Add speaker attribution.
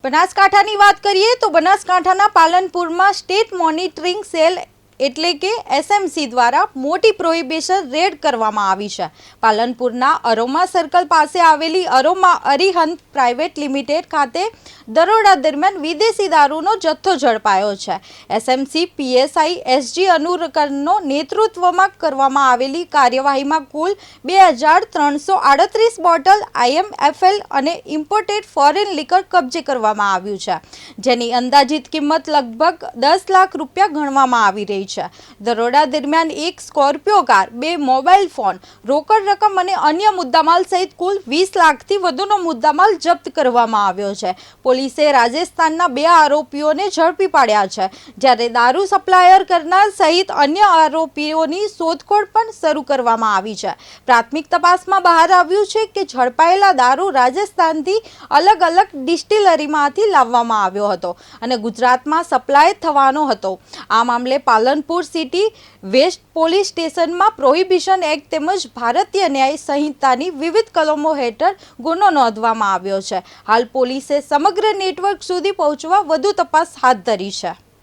Speaker 1: બનાસકાંઠાની વાત કરીએ તો બનાસકાંઠાના પાલનપુરમાં સ્ટેટ મોનિટરિંગ સેલ એટલે કે એસએમસી દ્વારા મોટી પ્રોહિબિશન રેડ કરવામાં આવી છે। પાલનપુરના અરોમા સર્કલ પાસે આવેલી અરોમા અરિહંત પ્રાઇવેટ લિમિટેડ ખાતે દરોડા દરમિયાન વિદેશી દારૂનો જથ્થો ઝડપાયો છે। એસએમસી પીએસઆઈ એસજી અનુરકરનો નેતૃત્વમાં કરવામાં આવેલી કાર્યવાહીમાં કુલ 2338 બોટલ આઈએમએફએલ અને ઇમ્પોર્ટેડ ફોરેન લિકર કબજે કરવામાં આવ્યું છે, જેની અંદાજિત કિંમત લગભગ 10 લાખ રૂપિયા ગણવામાં આવી રહી છે। દરોડા દરમિયાન એક સ્કોર્પિયો કાર, 2 મોબાઈલ ફોન, રોકડ રકમ અને અન્ય મુદ્દામાલ સહિત કુલ 20 લાખથી વધુનો મુદ્દામાલ જપ્ત કરવામાં આવ્યો છે। પોલીસે રાજસ્થાનના 2 આરોપીઓને ઝડપી પાડ્યા છે, જ્યારે દારૂ સપ્લાયર કરનાર સહિત અન્ય આરોપીઓની શોધખોળ પણ શરૂ કરવામાં આવી છે। પ્રાથમિક તપાસમાં બહાર આવ્યું છે કે ઝડપાયેલા દારૂ રાજસ્થાનથી અલગ અલગ ડિસ્ટિલરીમાંથી લાવવામાં આવ્યો હતો અને ગુજરાતમાં સપ્લાય થવાનો હતો। આ મામલે પાલનપુર સિટી વેસ્ટ પોલીસ સ્ટેશનમાં પ્રોહિબિશન એક્ટ તેમજ ભારતીય ન્યાય સંહિતાની વિવિધ કલમો હેઠળ ગુનો નોંધવામાં આવ્યો છે। હાલ પોલીસે સમગ્ર નેટવર્ક સુધી પહોંચવા વધુ તપાસ હાથ ધરી છે।